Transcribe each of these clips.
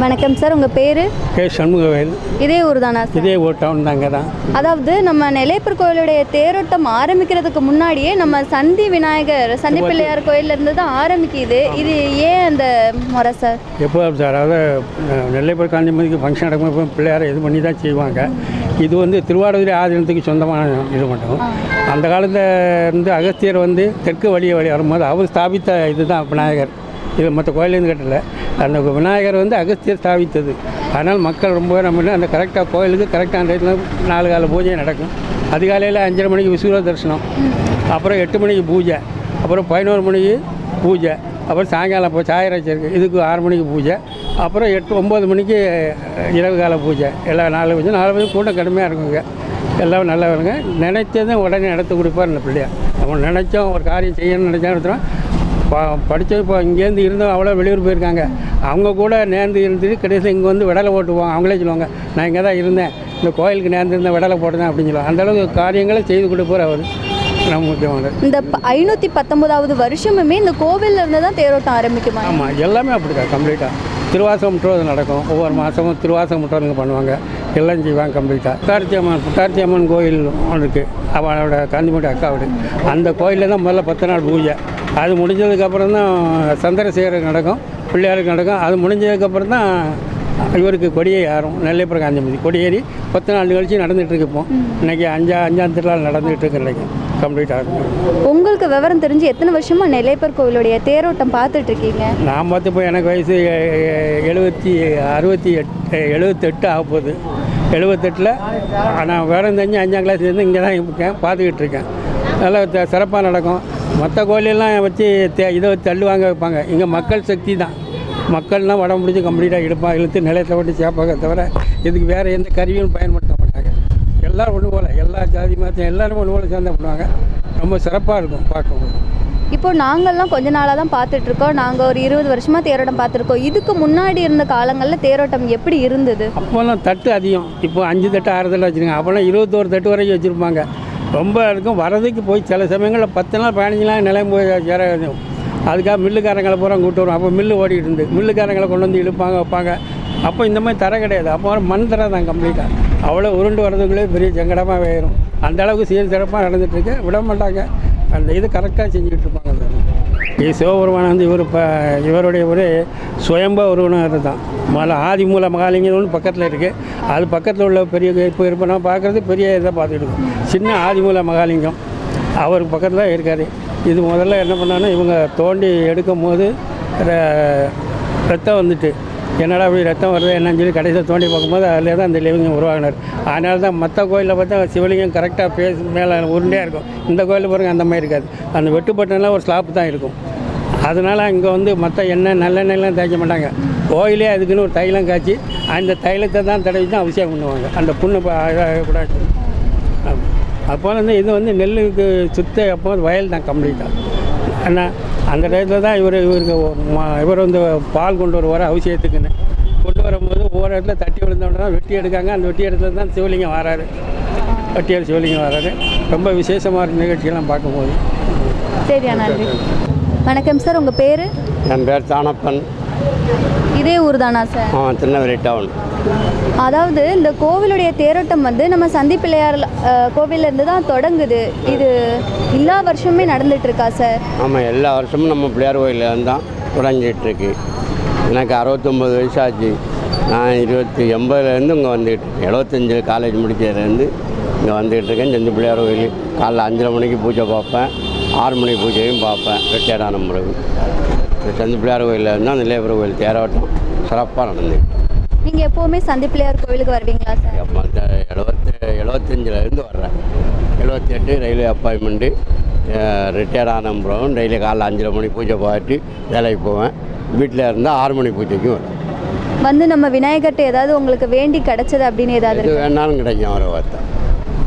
வணக்கம் சார், உங்கள் பேர்? கே சண்முகவேல். இதே ஊர் தானா சார்? இதே ஊர் டவுன் தாங்க தான். அதாவது நம்ம நெல்லையப்பர் கோயிலுடைய தேரோட்டம் ஆரம்பிக்கிறதுக்கு முன்னாடியே நம்ம சந்தி விநாயகர் சந்தி பிள்ளையார் கோயிலேருந்து தான் ஆரம்பிக்குது. இது ஏன் அந்த முறை சார்? எப்போ சார், அதாவது நெல்லையப்பர் காந்திமதிக்கு ஃபங்க்ஷன் நடக்கும்போது பிள்ளையாரை இது பண்ணி தான் செய்வாங்க. இது வந்து திருவாரூர் ஆதீனத்துக்கு சொந்தமான இது மட்டும். அந்த காலத்தில் இருந்து அகஸ்தியர் வந்து தெற்கு வழியை வரும்போது அவர் ஸ்தாபித்த இதுதான் விநாயகர். இது மற்ற கோயிலேருந்து கட்டலை. அந்த விநாயகர் வந்து அகஸ்தியர் ஸ்தாபித்தது. அதனால் மக்கள் ரொம்ப நம்ம அந்த கரெக்டாக கோயிலுக்கு கரெக்டான டயத்தில் 4 கால பூஜை நடக்கும். அதிகாலையில் 5:30 மணிக்கு விசுவ தரிசனம், அப்புறம் 8 மணிக்கு பூஜை, அப்புறம் 11 மணிக்கு பூஜை, அப்புறம் சாயங்காலம் இப்போ சாயராட்சி இருக்குது, இதுக்கு 6 மணிக்கு பூஜை, அப்புறம் 8-9 மணிக்கு இரவு கால பூஜை. எல்லாம் 4 மணி கூட்டம் கடுமையாக இருக்குங்க. எல்லாம் நல்லா வருங்க. நினைச்சதும் உடனே நடத்தி கொடுப்பார் இந்த பிள்ளையா. நம்ம நினச்சோம் ஒரு காரியம் செய்யணும்னு நினச்சா எடுத்துகிறோம். படித்தது இப்போ இங்கேருந்து இருந்தோம், அவ்வளோ வெளியூர் போயிருக்காங்க. அவங்க கூட நேர்ந்து இருந்துட்டு கடைசி இங்கே வந்து விடலை போட்டுவோம். அவங்களே சொல்லுவாங்க, நான் இங்கே தான் இருந்தேன், இந்த கோயிலுக்கு நேர்ந்து இருந்தேன், விடலை போட்டுதான் அப்படின்னு சொல்லுவாங்க. அந்தளவுக்கு காரியங்களை செய்து கொடுப்பார் அவர். நம்ம முக்கியமான இந்த 519வது வருஷமுமே இந்த கோவிலில் இருந்து தான் தேரோட்டம் ஆரம்பிக்குமா? ஆமாம், எல்லாமே அப்படி தான் கம்ப்ளீட்டாக. திருவாசகம் முற்றுவது நடக்கும். ஒவ்வொரு மாதமும் திருவாசகம் முற்றுவதுங்க பண்ணுவாங்க. எல்லாம் செய்வாங்க கம்ப்ளீட்டாக. புட்டார்த்தி அம்மன் கோயில் ஒன்று இருக்குது, அவளோட காந்திமதி அக்காவோட. அந்த கோயிலில் தான் முதல்ல 10 நாள் பூஜை. அது முடிஞ்சதுக்கப்புறம் தான் சந்திரசேகருக்கு நடக்கும், பிள்ளையாருக்கு நடக்கும். அது முடிஞ்சதுக்கப்புறம் தான் இவருக்கு கொடியை ஏறும். நெல்லையப்பர் காந்திமதி கொடியேறி 10 நாள் நிகழ்ச்சி நடந்துகிட்ருக்கு. இப்போ இன்றைக்கி அஞ்சாம் திருநாள் நடந்துகிட்டு இருக்கு. இன்றைக்கி கம்ப்ளீட்டாக இருக்கும். உங்களுக்கு விவரம் தெரிஞ்சு எத்தனை வருஷமாக நெல்லையப்பர் கோயிலுடைய தேரோட்டம் பார்த்துட்ருக்கீங்க? நான் பார்த்து இப்போ எனக்கு வயசு 78 ஆக போகுது. 78ல் நான் வேறு தெரிஞ்சு 5ஆம் கிளாஸ்லேருந்து இங்கே தான் இருக்கேன், பார்த்துக்கிட்டு இருக்கேன். நல்லா சிறப்பாக நடக்கும். மற்ற கோயிலெல்லாம் வச்சு இதை வச்சு தள்ளுவாங்க வைப்பாங்க. இங்கே மக்கள் சக்தி தான். மக்கள்லாம் உடம்பு பிடிச்சி கம்ப்ளீட்டாக இழுத்து நிலையத்தில் போட்டு சேர்ப்பாங்க தவிர இதுக்கு வேறு எந்த கருவியும் பயன்படுத்த மாட்டாங்க. எல்லோரும் ஒன்று போல், எல்லா ஜாதி மதத்தையும் எல்லோரும் ஒன்று போல் சேர்ந்து பண்ணுவாங்க. ரொம்ப சிறப்பாக இருக்கும் பார்க்கும்போது. இப்போ நாங்கள்லாம் கொஞ்ச நாளாக தான் பார்த்துட்ருக்கோம். நாங்கள் ஒரு 20 வருஷமாக தேரோட்டம் பார்த்துருக்கோம். இதுக்கு முன்னாடி இருந்த காலங்களில் தேரோட்டம் எப்படி இருந்தது? அப்போல்லாம் தட்டு அதிகம். இப்போ 5 தட்டு 6 தட்டு வச்சுருக்காங்க. அப்போல்லாம் 21 தட்டு வரைக்கும் வச்சுருப்பாங்க. ரொம்ப இருக்கும். வரதுக்கு போய் சில சமயங்களில் 10 நாள் 15 நாள் நிலையம் போய் சேர. அதுக்காக மில்லுக்காரங்களை பூரா கூட்டு வரும். அப்போ மில்லு ஓடிக்கிட்டு இருந்து மில்லுக்காரங்களை கொண்டு வந்து இழுப்பாங்க வைப்பாங்க. அப்போ இந்த மாதிரி தர கிடையாது. அப்போ மண் தர தான் கம்ப்ளீட்டாக. அவ்வளோ உருண்டு வரதுக்குள்ளே பெரிய சங்கடமாக வேறும். அந்த அளவுக்கு சீர் சிறப்பாக நடந்துகிட்ருக்கு. விட மாட்டாங்க. அந்த இது கரெக்டாக செஞ்சுக்கிட்டு இருப்பாங்க. சிவபெருமான் வந்து இவருடைய ஒரு சுயம்பா உருவனார் தான். ஆதிமூல மகாலிங்கம் ஒன்று பக்கத்தில் இருக்குது. அது பக்கத்தில் உள்ள பெரிய இப்போ இருப்போம் நான் பார்க்குறது பெரிய இதை பார்த்துக்கிட்டு இருக்கோம். சின்ன ஆதிமூல மகாலிங்கம் அவருக்கு பக்கத்தில் தான் இருக்கார். இது முதல்ல என்ன பண்ணாங்கன்னா இவங்க தோண்டி எடுக்கும் போது ரத்தம் வந்துட்டு என்னடா அப்படி ரத்தம் வருது என்னன்னு சொல்லி கடைசியில் தோண்டி பார்க்கும்போது அதில் தான் அந்த லிங்கம் உருவாகினார். அதனால தான் மற்ற கோயிலில் பார்த்தா சிவலிங்கம் கரெக்டாக பேஸ் மேலே உருண்டையாக இருக்கும். இந்த கோயிலில் பாருங்கள் அந்த மாதிரி இருக்காது. அந்த வெட்டுப்பட்டெல்லாம் ஒரு ஸ்லாப் தான் இருக்கும். அதனால் இங்கே வந்து மற்ற எண்ணெய் நல்லெண்ணெய்லாம் தேய்க்க மாட்டாங்க. கோயிலே அதுக்குன்னு ஒரு தைலம் காய்ச்சி அந்த தைலத்தை தான் தடவி தான் அபிஷேகம் பண்ணுவாங்க. அந்த புண்ணு கூடாது. அப்போ வந்து இது வந்து நெல்லுக்கு சுத்த அப்போ வயல் தான் கம்ப்ளீட்டாக. ஆனால் அந்த டயத்தில் தான் இவர் வந்து பால் கொண்டு வருவார் அபிஷேகத்துக்குன்னு. கொண்டு வரும்போது ஒவ்வொரு இடத்துல தட்டி விழுந்தோடனே தான் வெட்டி எடுக்காங்க. அந்த வெட்டி இடத்துல தான் சிவலிங்கம் வராரு. வெட்டியார் சிவலிங்கம் வராரு. ரொம்ப விசேஷமான நிகழ்ச்சியெல்லாம் பார்க்கும்போது. சரியா, நன்றி. வணக்கம் சார், உங்கள் பேர்? என் பேர் தானப்பன். இதே ஊர் தானா சார்? திருநெல்வேலி டவுன். அதாவது இந்த கோவிலுடைய தேரோட்டம் வந்து நம்ம சந்தி பிள்ளையார் கோவிலேருந்து தான் தொடங்குது. இது எல்லா வருஷமுமே நடந்துட்டு இருக்கா சார்? ஆமாம், எல்லா வருஷமும் நம்ம பிள்ளையார் கோயிலேருந்து தான் தொடங்கிட்டுருக்கு. எனக்கு 69 வயசு ஆச்சு. நான் 80லேருந்து இங்கே வந்துக்கிட்டு இருக்கேன். 75 காலேஜ் முடிச்சதுலேருந்து இங்கே வந்துக்கிட்டு இருக்கேன். சந்தி பிள்ளையார் கோயில் காலைல 5:30 மணிக்கு பூஜை பார்ப்பேன், 6 மணிக்கு பூஜையும் பார்ப்பேன். ரிட்டையர்டான பிறகு சந்தி பிள்ளையார் கோயிலில் இருந்தால் நெல்லையப்பர் கோயில் தேரோட்டம் சிறப்பாக நடந்துக்கிட்டு. நீங்கள் எப்போவுமே சந்தி பிள்ளையார் கோவிலுக்கு வருவீங்களா சார்? 75லேருந்து வர்றேன். 78 ரயில்வே அப்பாயின்மெண்ட்டு. ரிட்டையர்ட் ஆன பிறகு டெய்லி காலைல 5:30 மணி பூஜை பார்த்துட்டு வேலைக்கு போவேன். வீட்டில் இருந்தால் 6 மணி பூஜைக்கும் வரும். வந்து நம்ம விநாயகர்கிட்ட ஏதாவது உங்களுக்கு வேண்டி கிடைச்சது அப்படின்னு ஏதாவது எது இருக்கு? வேணாலும் கிடைக்கும் அவரை பார்த்தா.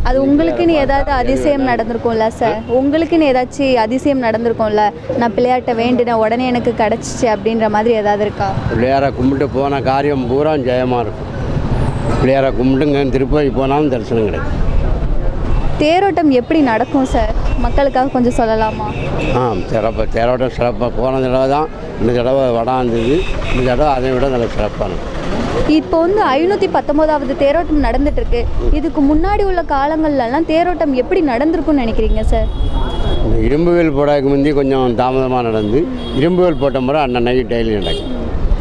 அது உங்களுக்குன்னு ஏதாவது அதிசயம் நடந்திருக்கும்ல சார்? உங்களுக்குன்னு ஏதாச்சும் அதிசயம் நடந்திருக்கும்ல, நான் பிள்ளையார்ட்ட வேண்டினேன் உடனே எனக்கு கிடச்சிச்சு அப்படின்ற மாதிரி ஏதாவது இருக்கா? பிள்ளையாரை கும்பிட்டு போன காரியம் பூரா ஜெயமாக இருக்கும். பிள்ளையாரை கும்பிட்டுங்க திருப்பதி போனாலும் தரிசனம் கிடைக்கும். தேரோட்டம் எப்படி நடக்கும் சார்? மக்களுக்காக கொஞ்சம் சொல்லலாமா? தேரோட்டம் சிறப்பாக போன தடவை தான், இந்த தடவை வடாந்தது, இந்த தடவை அதை விட நல்ல சிறப்பானது. இப்போ வந்து 519வது தேரோட்டம் நடந்துட்டு இருக்கு. இதுக்கு முன்னாடி உள்ள காலங்கள்லாம் தேரோட்டம் எப்படி நடந்திருக்கும்னு நினைக்கிறீங்க சார்? இந்த இரும்புவேல் போடாதுக்கு முந்தி கொஞ்சம் தாமதமாக நடந்து, இரும்புவேல் போட்ட முறை அன்னைக்கு டெய்லி நடக்கும்.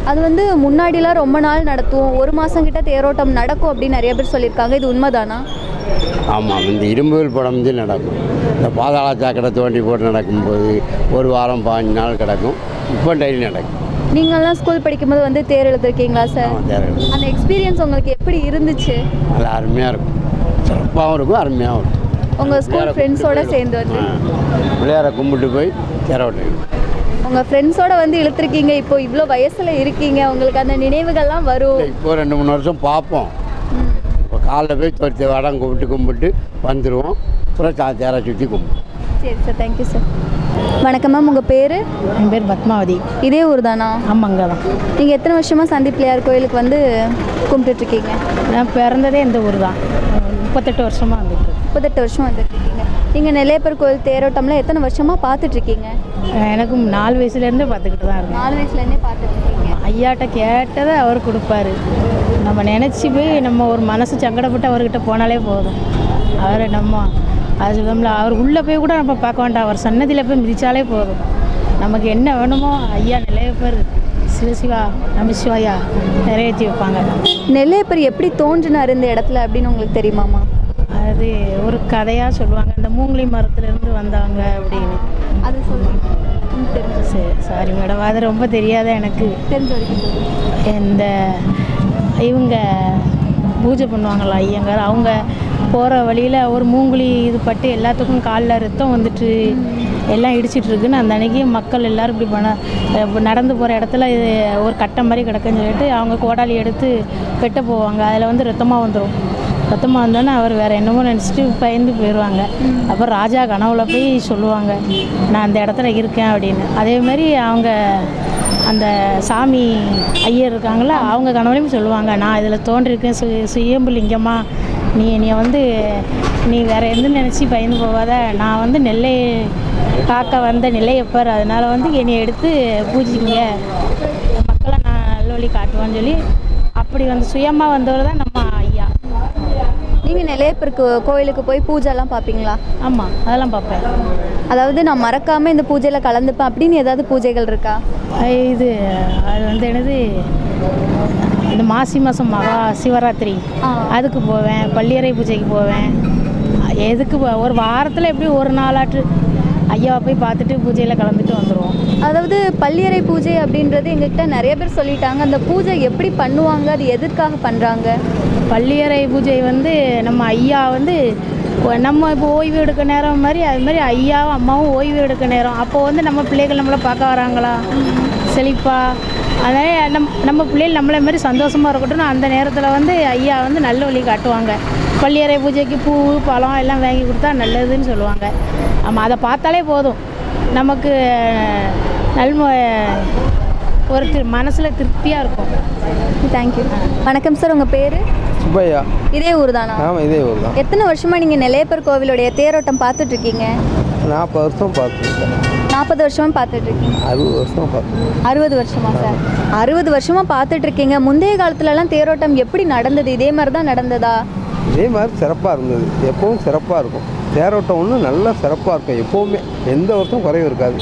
அது வந்து முன்னாடிலாம் ரொம்ப நாள் நடத்துவோம், 1 மாதம் கிட்ட தேரோட்டம் நடக்கும் அப்படின்னு நிறைய பேர் சொல்லியிருக்காங்க. இது உண்மைதானா? ஆமாம், இந்த இரும்புவேல் போட முந்தி நடக்கும். இந்த பாதாள சாக்கடை தோண்டி போட்டு நடக்கும்போது 1 வாரம் 15 நாள் கிடக்கும். இப்போ டெய்லி நடக்கும். நீங்கள்லாம் ஸ்கூல் படிக்கும்போது வந்து தேர் எழுதிருக்கீங்களா சார்? தேர் அந்த எக்ஸ்பீரியன்ஸ் உங்களுக்கு எப்படி இருந்துச்சு? நல்லா அருமையாக இருக்கும், சிறப்பாகவும் இருக்கும், அருமையாகவும் இருக்கும். உங்கள் ஸ்கூல் ஃப்ரெண்ட்ஸோடு சேர்ந்து வந்து பிள்ளையாரை கும்பிட்டு போய் தேரோட்டம். உங்கள் ஃப்ரெண்ட்ஸோடு வந்து இழுத்துருக்கீங்க, இப்போ இவ்வளோ வயசில் இருக்கீங்க, உங்களுக்கு அந்த நினைவுகள்லாம் வரும். இப்போ 2-3 வருஷம் பார்ப்போம். இப்போ காலைல போய் வடம் கும்பிட்டு வந்துடுவோம். அப்புறம் தேரை சுற்றி கும்பிடுவோம். சரி சார், தேங்க்யூ சார். வணக்கம் மேம், உங்கள் பேர்? என் பேர் பத்மாவதி. இதே ஊர் தானா? ஆமாங்க தான். நீங்கள் எத்தனை வருஷமாக சந்தி பிள்ளையார் கோயிலுக்கு வந்து கும்பிட்டுட்ருக்கீங்க? நான் பிறந்ததே இந்த ஊர் தான். 38 வருஷமாக வந்துட்டு. 38 வருஷம் வந்துட்டுருக்கீங்க. நீங்கள் நெல்லையப்பர் கோயில் தேரோட்டம்லாம் எத்தனை வருஷமாக பார்த்துட்ருக்கீங்க? எனக்கு 4 வயசுலேருந்தே பார்த்துக்கிட்டு தான் இருக்கேன். 4 வயசுலேருந்தே பார்த்துட்ருக்கீங்க. ஐயாட்ட கேட்டதை அவர் கொடுப்பாரு. நம்ம நினச்சி போய் நம்ம ஒரு மனசு சங்கடப்பட்டு அவர்கிட்ட போனாலே போதும். அவரை நம்ம அது சொல்லல, அவர் உள்ளே போய் கூட நம்ம பார்க்க வேண்டாம், அவர் சன்னதியில் போய் மிதித்தாலே போதும். நமக்கு என்ன வேணுமோ ஐயா நெல்லையப்பர் சிவசிவா நமசிவாயா நிறைவேற்றி வைப்பாங்க. நெல்லையப்பர் எப்படி தோன்றினார் இந்த இடத்துல அப்படின்னு உங்களுக்கு தெரியுமாம்மா? அது ஒரு கதையாக சொல்லுவாங்க, இந்த மூங்கிலி மரத்துலேருந்து வந்தாங்க அப்படின்னு. அது சொல்லுங்க. சரி, சாரி மேடம், அது ரொம்ப தெரியாத எனக்கு. தெரிஞ்ச வரைக்கும் இந்த இவங்க பூஜை பண்ணுவாங்களா ஐயங்கார், அவங்க போகிற வழியில் ஒரு மூங்கிலி இது பட்டு எல்லாத்துக்கும் காலில் ரத்தம் வந்துட்டு எல்லாம் இடிச்சிட்டு இருக்குன்னு அந்த அன்றைக்கி மக்கள் எல்லோரும் இப்படி நடந்து போகிற இடத்துல இது ஒரு கட்டை மாதிரி கிடக்குன்னு சொல்லிட்டு அவங்க கோடாலி எடுத்து வெட்ட போவாங்க. அதில் வந்து ரத்தமாக வந்துடும். ரத்தமாக வந்தோன்னே அவர் வேறு என்னமோ நினச்சிட்டு பயந்து போயிடுவாங்க. அப்புறம் ராஜா கனவுல போய் சொல்லுவாங்க, நான் அந்த இடத்துல இருக்கேன் அப்படின்னு. அதேமாதிரி அவங்க அந்த சாமி ஐயர் இருக்காங்களா, அவங்க கனவுலையும் சொல்லுவாங்க, நான் இதில் தோன்றிருக்கேன் சுயம்பு லிங்கமாக, நீ என்னைய வந்து நீ வேறு எந்த நினச்சி பயந்து போகாத, நான் வந்து நெல்லை காக்க வந்த நெல்லையப்பர், அதனால் வந்து என்னை எடுத்து பூஜிக்கிங்க, மக்களை நான் நல்ல வழி காட்டுவேன்னு சொல்லி அப்படி வந்து சுயமாக வந்தவர் தான் நம்ம ஐயா. நீங்கள் நெல்லையப்பருக்கு கோயிலுக்கு போய் பூஜைலாம் பார்ப்பீங்களா? ஆமாம், அதெல்லாம் பார்ப்பேன். அதாவது நான் மறக்காமல் இந்த பூஜையில் கலந்துப்பேன் அப்படின்னு ஏதாவது பூஜைகள் இருக்கா? இது அது வந்து என்னது, இந்த மாசி மாதம் மகா சிவராத்திரி அதுக்கு போவேன், பள்ளியறை பூஜைக்கு போவேன். எதுக்கு ஒரு வாரத்தில் எப்படி ஒரு நாளாட்டு ஐயாவை போய் பார்த்துட்டு பூஜையில் கலந்துட்டு வந்துடுவோம். அதாவது பள்ளியறை பூஜை அப்படின்றது எங்ககிட்ட நிறைய பேர் சொல்லிட்டாங்க. அந்த பூஜை எப்படி பண்ணுவாங்க, அது எதுக்காக பண்ணுறாங்க? பள்ளியறை பூஜை வந்து நம்ம ஐயா வந்து நம்ம இப்போ ஓய்வு எடுக்க நேரம் மாதிரி, அது மாதிரி ஐயாவும் அம்மாவும் ஓய்வு எடுக்க நேரம். அப்போது வந்து நம்ம பிள்ளைகள் நம்மளை பார்க்க வராங்களா செழிப்பாக, அதனால் நம்ம பிள்ளைகள் நம்மளை மாதிரி சந்தோஷமாக இருக்கட்டும், அந்த நேரத்தில் வந்து ஐயா வந்து நல்ல வழி காட்டுவாங்க. பள்ளியறை பூஜைக்கு பூ பழம் எல்லாம் வாங்கி கொடுத்தா நல்லதுன்னு சொல்லுவாங்க. ஆமாம், அதை பார்த்தாலே போதும் நமக்கு ஒரு மனசில் திருப்தியாக இருக்கும். தேங்க்யூ. வணக்கம் சார், உங்கள் பேர்? சுப்பையா. இதே ஊர் தானா? ஆமாம், இதே ஊர் தான். எத்தனை வருஷமாக நீங்கள் நெல்லையப்பர் கோவிலுடைய தேரோட்டம் பார்த்துட்ருக்கீங்க? 40 வருஷம் பார்த்துருக்கேன். 40 வருஷமாக பார்த்துட்ருக்கீங்க? 60 வருஷம் பார்த்துருக்கேன். 60 வருஷமா சார்? 60 வருஷமாக பார்த்துட்ருக்கீங்க. முந்தைய காலத்துலலாம் தேரோட்டம் எப்படி நடந்தது? இதே மாதிரி தான் நடந்ததா? இதே மாதிரி சிறப்பாக இருந்தது. எப்பவும் சிறப்பாக இருக்கும். தேரோட்டம் ஒன்று நல்லா சிறப்பாக இருக்கும். எப்போவுமே எந்த வருஷம் குறைவு இருக்காது.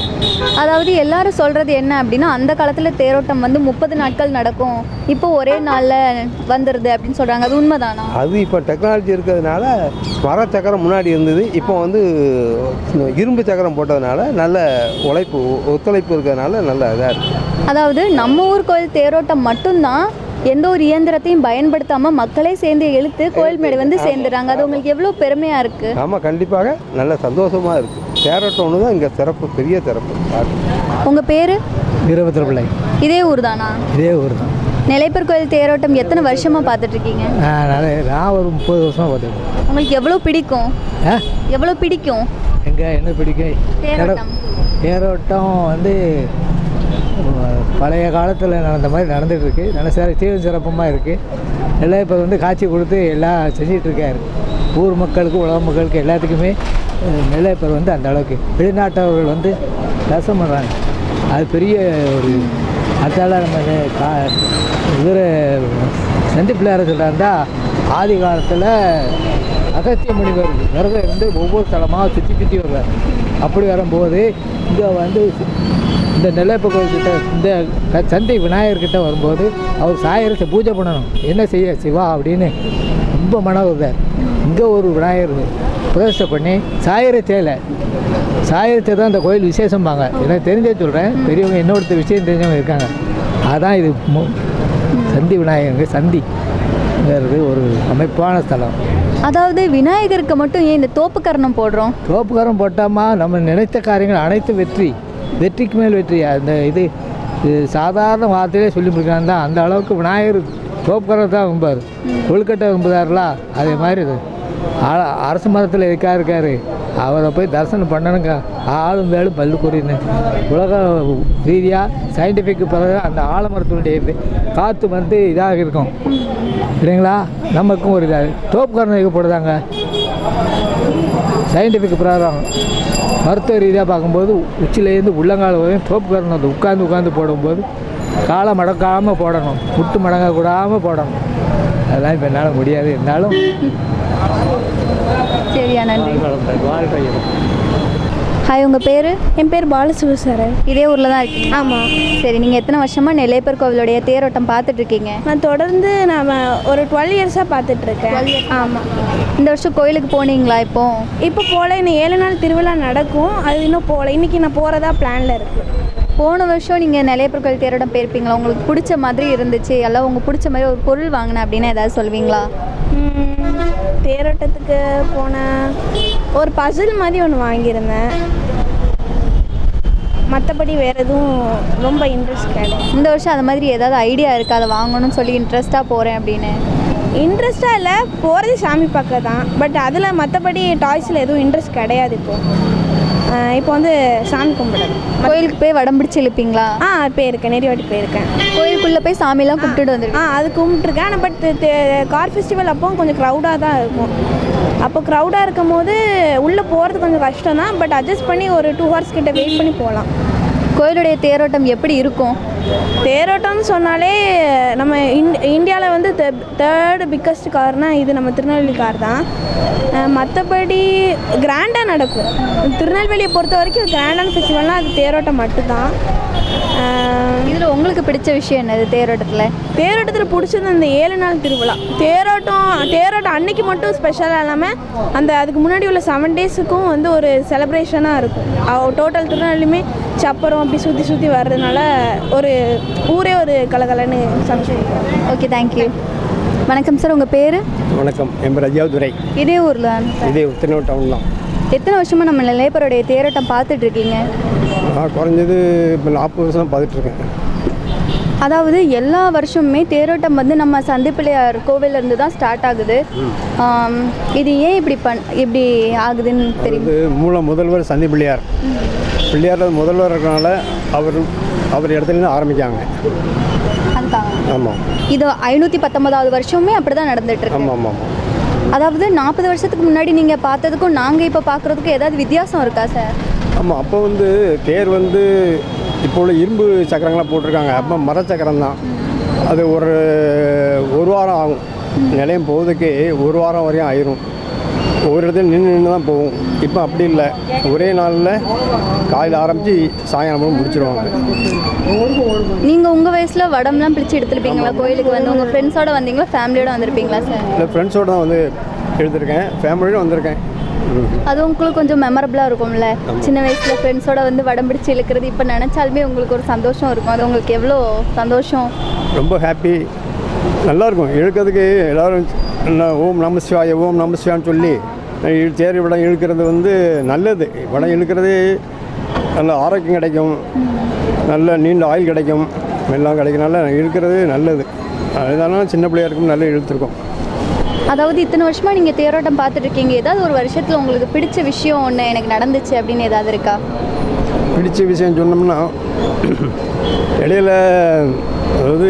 அதாவது எல்லாரும் சொல்கிறது என்ன அப்படின்னா, அந்த காலத்தில் தேரோட்டம் வந்து 30 நாட்கள் நடக்கும், இப்போ ஒரே நாளில் வந்துடுது அப்படின்னு சொல்கிறாங்க. அது உண்மைதானா? அது இப்போ டெக்னாலஜி இருக்கிறதுனால மர சக்கரம் முன்னாடி இருந்தது, இப்போ வந்து இரும்பு சக்கரம் போட்டதுனால நல்ல ஒத்துழைப்பு இருக்கிறதுனால நல்ல இதாக இருக்குது. அதாவது நம்ம ஊர் கோயில் தேரோட்டம் மட்டும்தான் எந்த ஒரு இயந்திரத்தையும் பயன்படுத்தாமல் மக்களே சேர்ந்து இழுத்து கோயில் மேடை வந்து சேர்ந்துடுறாங்க. அது உங்களுக்கு எவ்வளோ பெருமையாக இருக்குது? ஆமாம், கண்டிப்பாக நல்ல சந்தோஷமாக இருக்குது. தேரோட்டம் ஒன்று தான் இங்கே சிறப்பு, பெரிய சிறப்பு. உங்கள் பேர்? வீரபத்திர பிள்ளை. இதே ஊர் தானா? இதே ஊர் தான். நெல்லையப்பர் கோயில் தேரோட்டம் எத்தனை வருஷமாக பார்த்துட்ருக்கீங்க? நான் ஒரு 30 வருஷமாக பார்த்துருக்கேன். உங்களுக்கு எவ்வளோ பிடிக்கும்? எவ்வளோ பிடிக்கும்? என்ன பிடிக்கும்? தேரோட்டம் தேரோட்டம் வந்து பழைய காலத்தில் நடந்த மாதிரி நடந்துகிட்ருக்கு. நல்ல சீரும் சிறப்பமாக இருக்குது. எல்லாம் இப்போ வந்து காட்சி கொடுத்து எல்லாம் செஞ்சிகிட்ருக்காரு. ஊர் மக்களுக்கு உலக மக்களுக்கு எல்லாத்துக்குமே நெல்லையப்பர் வந்து அந்த அளவுக்கு வெளிநாட்டவர்கள் வந்து தரிசனம் பண்ணுறாங்க. அது பெரிய ஒரு அதனால் நம்ம இவர் சந்தி பிள்ளையார் சொல்கிறாருந்தா ஆதி காலத்தில் அகத்திய முனிவர் விரதம் இருந்து ஒவ்வொரு தலமாக சுற்றி வருவார். அப்படி வரும்போது இங்கே வந்து இந்த நெல்லையப்பர் கோயில்கிட்ட இந்த சந்தை விநாயகர்கிட்ட வரும்போது அவர் சாயரத்தை பூஜை பண்ணணும். என்ன செய்ய சிவா அப்படின்னு ரொம்ப மனவுறார். இங்கே ஒரு விநாயகர் பிரதிஷ்டை பண்ணி சாயரத்தை தான் இந்த கோயில் விசேஷம்பாங்க. எனக்கு தெரிஞ்சே சொல்கிறேன். பெரியவங்க இன்னொருத்த விஷயம் தெரிஞ்சவங்க இருக்காங்க. அதான் இது சந்தி விநாயகர் சந்தி வேறு ஒரு அமைப்பான ஸ்தலம். அதாவது விநாயகருக்கு மட்டும் ஏன் இந்த தோப்புக்கரணம் போடுறோம்? தோப்புக்கரணம் போட்டாமா நம்ம நினைத்த காரியங்கள் அனைத்து வெற்றிக்கு மேல் வெற்றி. அந்த இது சாதாரண வார்த்தையிலே சொல்லி முடிக்கிறான் தான். அந்த அளவுக்கு விநாயகர் தோப்புக்கரணம் தான் விரும்பார். கொழுக்கட்டை விரும்புதாருல அதே மாதிரி இது அரசு மரத்தில் இருக்காரு. அவரை போய் தரிசனம் பண்ணணுங்க. ஆளும் வேலும் பல்லு குறின்னு உலக ரீதியாக சயின்டிஃபிக் பிறகு அந்த ஆலமரத்தினுடைய காற்று வந்து இதாக இருக்கும் இல்லைங்களா? நமக்கும் ஒரு இதாக தோப்புக்கரணம் போடுதாங்க. சயின்டிஃபிக் பிரகாரம் மருத்துவ ரீதியாக பார்க்கும்போது உச்சிலேருந்து உள்ளங்கால வரையும் தோப்புக்கரணம் வந்து உட்காந்து போடும்போது காலை மடக்காமல் போடணும். முட்டு மடங்க கூடாமல் போடணும். அதெல்லாம் இப்போ என்னால் முடியாது. இருந்தாலும் சரியா, நன்றி. ஹாய், உங்கள் பேர்? என் பேர் பாலசுவசரன். இதே ஊரில் தான் இருக்கீங்க? ஆமாம். சரி, நீங்கள் எத்தனை வருஷமாக நெல்லையப்பர் கோவிலுடைய தேரோட்டம் பார்த்துட்ருக்கீங்க? நான் தொடர்ந்து ஒரு 12 இயர்ஸாக பார்த்துட்ருக்கேன். ஆமாம். இந்த வருஷம் கோயிலுக்கு போனீங்களா? இப்போ போகல. இன்னும் 7 நாள் திருவிழா நடக்கும். அது இன்னும் போகல. இன்றைக்கி நான் போகிறதா பிளானில் இருக்குது. போன வருஷம் நீங்கள் நெல்லையப்பர் கோயில் தேரோட்டம் போயிருப்பீங்களா? உங்களுக்கு பிடிச்ச மாதிரி இருந்துச்சு, எல்லாம் உங்களுக்கு பிடிச்ச மாதிரி ஒரு பொருள் வாங்கினேன் அப்படின்னா ஏதாவது சொல்வீங்களா? தேரோட்டத்துக்கு போன ஒரு பசில் மாதிரி ஒன்று வாங்கியிருந்தேன். மற்றபடி வேறு எதுவும் ரொம்ப இன்ட்ரெஸ்ட் கிடையாது. இந்த வருஷம் அது மாதிரி ஏதாவது ஐடியா இருக்குது அதை வாங்கணும்னு சொல்லி இன்ட்ரெஸ்ட்டாக போகிறேன் அப்படின்னு? இன்ட்ரெஸ்ட்டாக இல்லை, போகிறது சாமி பார்க்க தான். பட் அதில் மற்றபடி டாய்ஸில் எதுவும் இன்ட்ரெஸ்ட் கிடையாது. இப்போ வந்து சாமி கும்பிடுறது. கோயிலுக்கு போய் வடம் பிடிச்சி இழுப்பீங்களா? போயிருக்கேன். நிறைய வாட்டி போயிருக்கேன். கோயிலுக்குள்ளே போய் சாமியெல்லாம் கும்பிட்டுட்டு வந்துருக்கேன். அது கும்பிட்டுருக்கேன். ஆனால் பட் கார் ஃபெஸ்டிவல் அப்போ கொஞ்சம் க்ரௌடாக தான் இருக்கும். அப்போ க்ரௌடாக இருக்கும் போது உள்ளே போகிறது கொஞ்சம் கஷ்டம் தான். பட் அட்ஜஸ்ட் பண்ணி ஒரு 2 hours கிட்ட வெயிட் பண்ணி போகலாம். கோயிலுடைய தேரோட்டம் எப்படி இருக்கும்? தேரோட்டம்னு சொன்னாலே நம்ம இந்தியாவில் வந்து 3rd பிக்கஸ்ட் கார்னால் இது நம்ம திருநெல்வேலி கார் தான். மற்றபடி கிராண்டாக நடக்கும். திருநெல்வேலியை பொறுத்த வரைக்கும் கிராண்டான ஃபெஸ்டிவல்னால் அது தேரோட்டம் மட்டும்தான். இதில் உங்களுக்கு பிடிச்ச விஷயம் என்னது தேரோட்டத்தில் பிடிச்சது அந்த 7 நாள் திருவிழா. தேரோட்டம் அன்னைக்கு மட்டும் ஸ்பெஷலாக இல்லாமல் அதுக்கு முன்னாடி உள்ள 7 டேஸுக்கும் வந்து ஒரு செலிப்ரேஷனாக இருக்கும். டோட்டல் திருநெல்வேலியுமே சப்பரம் அப்படி சுற்றி வர்றதுனால ஒரு ஊரே ஒரு கலகலன்னு சமைச்சிருக்கோம். Okay, thank you. வணக்கம் சார், உங்கள் பேர்? வணக்கம், என் பேர் அஜாதுரை. இதே ஊரில் தான்? இதே திருநெல்வேலி டவுன் தான். எத்தனை வருஷமாக நம்ம நெல்லையப்பருடைய தேரோட்டம் பார்த்துட்ருக்கீங்க? நான் குறைஞ்சது இப்போ 40 வருஷம் பார்த்துட்ருக்கேன். அதாவது எல்லா வருஷமுமே தேரோட்டம் வந்து நம்ம சந்தி பிள்ளையார் கோவிலேருந்து தான் ஸ்டார்ட் ஆகுது. இது ஏன் இப்படி ஆகுதுன்னு தெரியும்? முதல்வர் சந்தி பிள்ளையார் முதல்வர் இருக்கிறனால அவர் இடத்துலேருந்து ஆரம்பிக்காங்க. அதுதான். ஆமாம். இது 519வது வருஷமே அப்படி தான் நடந்துகிட்ருக்கு. ஆமாம் ஆமாம். அதாவது 40 வருஷத்துக்கு முன்னாடி நீங்கள் பார்த்ததுக்கும் நாங்கள் இப்போ பார்க்குறதுக்கும் ஏதாவது வித்தியாசம் இருக்கா சார்? ஆமாம். அப்போ வந்து தேர் வந்து இப்போ உள்ள இரும்பு சக்கரங்களாக போட்டிருக்காங்க. அப்போ மரச்சக்கரம் தான். அது ஒரு வாரம் ஆகும். நிலையம் போகிறதுக்கு 1 வாரம் வரையும் ஆயிரும். ஒவ்வொரு இடத்துல நின்று தான் போகும். இப்போ அப்படி இல்லை, ஒரே நாளில் காலையில் ஆரம்பித்து சாயங்காலம் முடிச்சிடுவாங்க. நீங்கள் உங்கள் வயசில் வடம்லாம் பிடிச்சி எடுத்துருப்பீங்களா? கோயிலுக்கு வந்து உங்கள் ஃப்ரெண்ட்ஸோடு வந்தீங்களா, ஃபேமிலியோடு வந்திருப்பீங்களா சார்? இல்லை, ஃப்ரெண்ட்ஸோடு தான் வந்து எடுத்திருக்கேன், ஃபேமிலியோடு வந்திருக்கேன். அது உங்களுக்கு கொஞ்சம் மெமரபிளாக இருக்கும்ல, சின்ன வயசில் ஃப்ரெண்ட்ஸோட வந்து வடம் பிடிச்சி இழுக்கிறது. இப்போ நினச்சாலுமே உங்களுக்கு ஒரு சந்தோஷம் இருக்கும். அது உங்களுக்கு எவ்வளோ சந்தோஷம்? ரொம்ப ஹாப்பி, நல்லாயிருக்கும். இழுக்கிறதுக்கு எல்லோரும் ஓம் நம சிவாய ஓம் நம சிவான்னு சொல்லி தேர் வடம் இழுக்கிறது வந்து நல்லது. வடம் இழுக்கிறது நல்ல ஆரோக்கியம் கிடைக்கும், நல்ல நீண்ட ஆயுள் கிடைக்கும், எல்லாம் கிடைக்கும். நல்லா இழுக்கிறது நல்லது. அதனால சின்ன பிள்ளையா இருக்கும் நல்லா இழுத்துருக்கோம். அதாவது இத்தனை வருஷமாக நீங்கள் தேரோட்டம் பார்த்துட்டு இருக்கீங்க, ஏதாவது ஒரு வருஷத்தில் உங்களுக்கு பிடிச்ச விஷயம் ஒன்று எனக்கு நடந்துச்சு அப்படின்னு ஏதாவது இருக்கா? பிடிச்ச விஷயம் சொன்னோம்னா இடையில அதாவது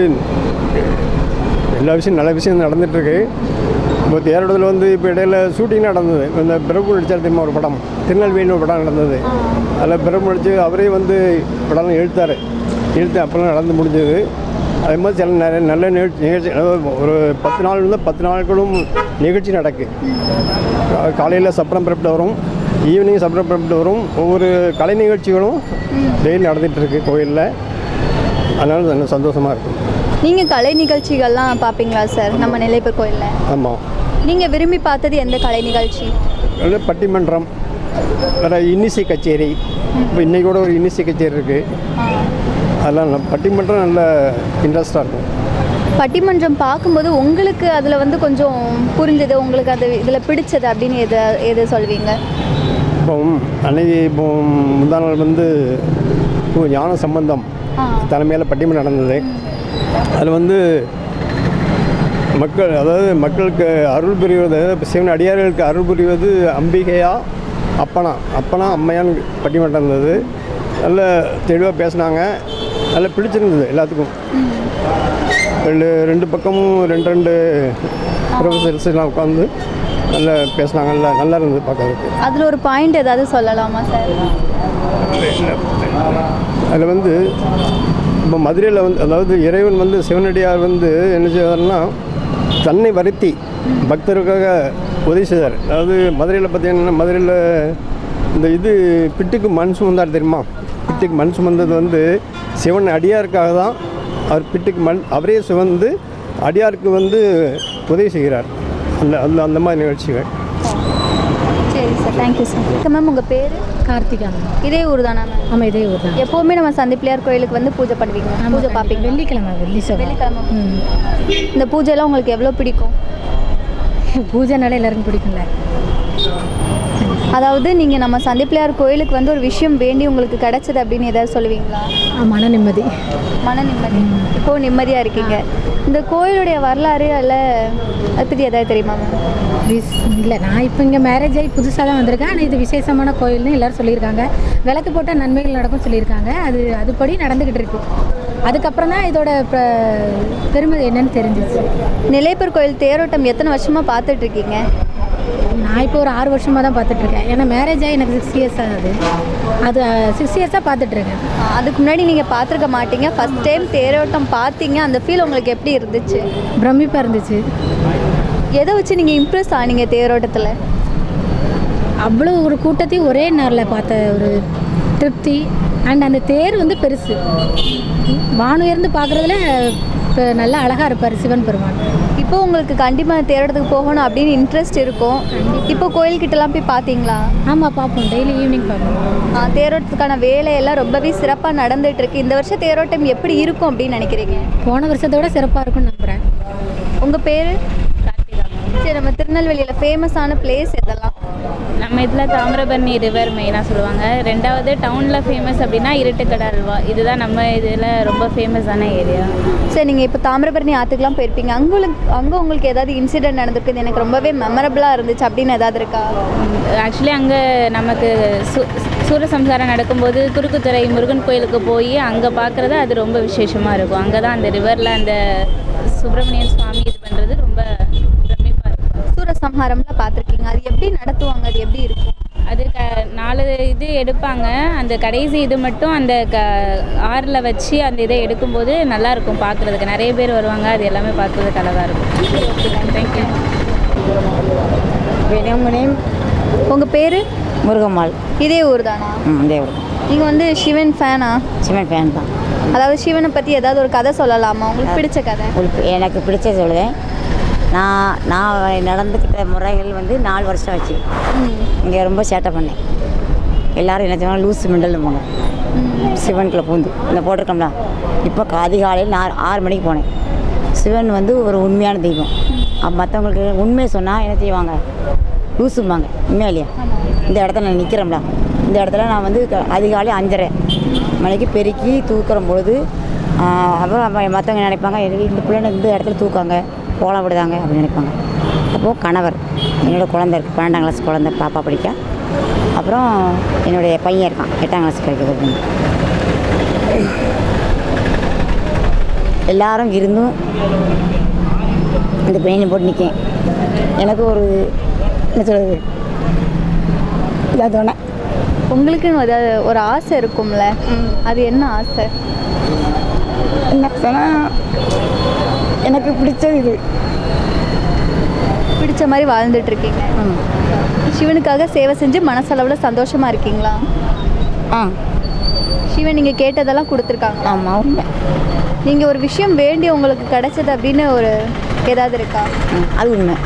எல்லா விஷயம் நல்ல விஷயம் நடந்துகிட்ருக்கு. இப்போ தேரோட்டத்தில் வந்து இப்போ இடையில ஷூட்டிங் நடந்தது. இந்த பிரபு நடிச்சார் தெரியுமா ஒரு படம், திருநெல்வேலின்னு ஒரு படம் நடந்தது. அதில் பிரபு நடித்து அவரே வந்து படம் இழுத்து அப்போல்லாம் நடந்து முடிஞ்சது. அதே மாதிரி சில நிறைய நல்ல நிகழ்ச்சி ஒரு 10 நாள் இருந்தால் 10 நாட்களும் நிகழ்ச்சி நடக்கு. காலையில் சப்பரம் புறப்பட்டு வரும், ஈவினிங் சப்பரம் புறப்பட்டு வரும். ஒவ்வொரு கலை நிகழ்ச்சிகளும் டெய்லி நடந்துகிட்ருக்கு கோயிலில். அதனால நல்ல சந்தோஷமாக இருக்கும். நீங்கள் கலை நிகழ்ச்சிகள்லாம் பார்ப்பீங்களா சார் நம்ம நெல்லையப்பர் கோயிலில்? ஆமாம். நீங்கள் விரும்பி பார்த்தது எந்த கலை நிகழ்ச்சி? நல்ல பட்டிமன்றம், வேறு இன்னிசை கச்சேரி. இப்போ இன்றைக்கி கூட ஒரு இன்னிசை கச்சேரி இருக்குது. அதெல்லாம் பட்டிமன்றம் நல்ல இன்ட்ரெஸ்டாக இருக்கும். பட்டிமன்றம் பார்க்கும்போது உங்களுக்கு அதில் வந்து கொஞ்சம் புரிஞ்சது, உங்களுக்கு அது இதில் பிடிச்சது அப்படின்னு எது சொல்வீங்க? இப்போ அன்னைக்கு இப்போ முந்தா நாள் வந்து ஞான சம்பந்தம் தலைமையில் பட்டிமன்றம் நடந்தது. அதில் வந்து மக்களுக்கு அருள் புரிவது, சிவன் அடியார்களுக்கு அருள் புரிவது அம்பிகையா அப்பனா அம்மையான்னு பட்டிமன்றம் இருந்தது. நல்ல தெளிவாக பேசினாங்க, நல்லா பிடிச்சிருந்தது எல்லாத்துக்கும். ரெண்டு பக்கமும் ரெண்டு ப்ரொஃபஸர்ஸ்லாம் உட்காந்து நல்லா பேசினாங்க. நல்லா இருந்தது பார்க்கறதுக்கு. அதில் ஒரு பாயிண்ட் ஏதாவது சொல்லலாமா சார்? அதில் வந்து இப்போ மதுரையில் வந்து அதாவது இறைவன் வந்து சிவனடியார் வந்து என்ன செய்வார்னா தன்னை வருத்தி பக்தருக்காக உதவி செய்தார். அதாவது மதுரையில் பார்த்தீங்கன்னா மதுரையில் இந்த பிட்டுக்கு மண் சுமந்தார் தெரியுமா? பிட்டுக்கு மண் சுமந்தது வந்து சிவன் அடியாருக்காக தான். அவர் பிட்டுக்கு அவரே சுமந்து அடியாருக்கு வந்து உதவி செய்கிறார். அந்த மாதிரி நிகழ்ச்சிகள். சரி சார், தேங்க்யூ சார். மேம் உங்கள் பேர்? கார்த்திகா. இதே ஊர் தானே மேம்? ஆமாம், இதே ஊர் தான். எப்போவுமே நம்ம சந்தி பிள்ளையார் கோயிலுக்கு வந்து பூஜை பண்ணுவீங்க, பூஜை பார்ப்பீங்க? வெள்ளிக்கிழமை வெள்ளிக்கிழமை. இந்த பூஜைலாம் உங்களுக்கு எவ்வளோ பிடிக்கும்? பூஜைனால எல்லாருக்கும் பிடிக்கும்ல. அதாவது நீங்கள் நம்ம சந்தி பிள்ளையார் கோயிலுக்கு வந்து ஒரு விஷயம் வேண்டி உங்களுக்கு கிடைச்சது அப்படின்னு ஏதாவது சொல்லுவீங்களா? மன நிம்மதி. இப்போது நிம்மதியாக இருக்கீங்க. இந்த கோயிலுடைய வரலாறு அல்ல அதை பற்றி ஏதாவது தெரியுமா மேம்? இல்லை, நான் இப்போ இங்கே மேரேஜ் ஆகி புதுசாக தான் வந்திருக்கேன். ஆனால் இது விசேஷமான கோயில்னு எல்லோரும் சொல்லியிருக்காங்க. விளக்கு போட்டால் நன்மைகள் நடக்கும் சொல்லியிருக்காங்க. அதுபடி நடந்துக்கிட்டு இருக்கு. அதுக்கப்புறம் தான் இதோட பெருமை என்னன்னு தெரிஞ்சிச்சு. நெல்லையப்பர் கோயில் தேரோட்டம் எத்தனை வருஷமாக பார்த்துட்ருக்கீங்க? நான் இப்போ ஒரு 6 வருஷமாக தான் பார்த்துட்ருக்கேன். ஏன்னா மேரேஜ் ஆகி எனக்கு 6 இயர்ஸ் ஆகுது. அது 6 இயர்ஸாக பார்த்துட்ருக்கேன். அதுக்கு முன்னாடி நீங்கள் பார்த்துருக்க மாட்டீங்க. ஃபஸ்ட் டைம் தேரோட்டம் பார்த்தீங்க, அந்த ஃபீல் உங்களுக்கு எப்படி இருந்துச்சு? பிரமிப்பாக இருந்துச்சு. எதை வச்சு நீங்கள் இம்ப்ரெஸ் ஆனீங்க தேரோட்டத்தில்? அவ்வளோ ஒரு கூட்டத்தையும் ஒரே நாளில் பார்த்த ஒரு திருப்தி. அண்ட் அந்த தேர் வந்து பெருசு. வானுயர்ந்து பார்க்குறதுல இப்போ நல்லா அழகாக இருப்பார் சிவன் பெருமான். இப்போ உங்களுக்கு கண்டிப்பாக தேரோட்டத்துக்கு போகணும் அப்படின்னு இன்ட்ரெஸ்ட் இருக்கும். இப்போ கோயில்கிட்டலாம் போய் பார்த்தீங்களா? ஆமாம், பார்ப்போம். டெய்லி ஈவினிங் பார்ப்போம். தேரோட்டத்துக்கான வேலையெல்லாம் ரொம்பவே சிறப்பாக நடந்துகிட்ருக்கு. இந்த வருஷம் தேரோட்டம் எப்படி இருக்கும் அப்படின்னு நினைக்கிறீங்க? போன வருஷத்தோட சிறப்பாக இருக்கும்னு நம்புகிறேன். உங்கள் பேர்? சரி, நம்ம திருநெல்வேலியில் ஃபேமஸான பிளேஸ் எதெல்லாம்? நம்ம இதில் தாமிரபரணி ரிவர் மெயினாக சொல்லுவாங்க. 2வது டவுனில் ஃபேமஸ் அப்படின்னா இருட்டுக்கடை அல்வா. இதுதான் நம்ம இதில் ரொம்ப ஃபேமஸான ஏரியா. சரி, நீங்கள் இப்போ தாமிரபரணி ஆற்றுக்கெலாம் போயிருப்பீங்க. அங்கே உங்களுக்கு ஏதாவது இன்சிடென்ட் நடந்திருக்கு, எனக்கு ரொம்பவே மெமரபிளாக இருந்துச்சு அப்படின்னு ஏதாவது இருக்கா? ஆக்சுவலி அங்கே நமக்கு சூரசம்சாரம் நடக்கும்போது குறுக்குத்துறை முருகன் கோயிலுக்கு போய் அங்கே பார்க்குறது அது ரொம்ப விசேஷமாக இருக்கும். அங்கே தான் அந்த ரிவரில் அந்த சுப்பிரமணியன் சுவாமி இது பண்ணுறது ரொம்ப பிரமிப்பாக இருக்கும். சூரசம்ஹாரம்லாம் பார்த்துருக்கீங்க, அது எப்படி நடத்துவாங்க, அது எப்படி இருக்கும்? அது 4 இது எடுப்பாங்க. அந்த கடைசி இது மட்டும் அந்த ஆறில் வச்சு அந்த இதை எடுக்கும்போது நல்லாயிருக்கும் பார்க்குறதுக்கு. நிறைய பேர் வருவாங்க, அது எல்லாமே பார்க்குறதுக்கு அழகாக இருக்கும். தேங்க்யூ. உங்கள் பேர்? முருகம்மாள். இதே ஊர் தானா? இதே ஊர். நீங்கள் வந்து சிவன் ஃபேனா? சிவன் ஃபேன் தான். அதாவது சிவனை பற்றி ஏதாவது ஒரு கதை சொல்லலாமா, உங்களுக்கு பிடிச்ச கதை? எனக்கு பிடிச்ச சொல்லுவேன். நான் நடந்துக்கிட்ட முறைகள் வந்து 4 வருஷம் ஆச்சு. இங்கே ரொம்ப சேட்டை பண்ணேன். எல்லோரும் என்ன சொன்னாலும் லூஸ் மிண்டல்னு போனேன். சிவனுக்குள்ளே பூந்து இந்த போட்டிருக்கோம்ல. இப்போ அதிகாலையில் நான் 6 மணிக்கு போனேன். சிவன் வந்து ஒரு உண்மையான தெய்வம். மற்றவங்களுக்கு உண்மையை சொன்னால் என்ன செய்வாங்க, லூசும்பாங்க. உண்மையா இல்லையா? இந்த இடத்துல நான் நிற்கிறோம்ல, இந்த இடத்துல நான் வந்து அதிகாலை 5:30 மணிக்கு பெருக்கி தூக்குற பொழுது அப்புறம் மற்றவங்க நினைப்பாங்க இந்த பிள்ளைங்க இந்த இடத்துல தூக்காங்க கோலம் விடுதாங்க அப்படின்னு நினைப்பாங்க. அப்போது கணவர், என்னோடய குழந்தை இருக்குது, 12ஆம் கிளாஸ் குழந்தை பாப்பா படிக்க. அப்புறம் என்னுடைய பையன் இருக்கான் 8ஆம் கிளாஸ் படிக்கிறது. எல்லாரும் இருந்தும் இந்த பெயினை போட்டு நிற்கேன். எனக்கு ஒரு என்ன சொல்கிறது இதாக தோணேன். உங்களுக்குன்னு ஏதாவது ஒரு ஆசை இருக்கும்ல, அது என்ன ஆசை? என்ன சொன்னால் எனக்கு பிடிச்சது இது. பிடிச்ச மாதிரி வாழ்ந்துட்டு இருக்கீங்க. சிவனுக்காக சேவை செஞ்சு மனசளவில் சந்தோஷமாக இருக்கீங்களா? சிவன் நீங்கள் கேட்டதெல்லாம் கொடுத்துருக்காங்க. ஆமாம், உண்மை. நீங்கள் ஒரு விஷயம் வேண்டி உங்களுக்கு கிடைச்சது அப்படின்னு ஒரு ஏதாவது இருக்கா? அது உண்மை.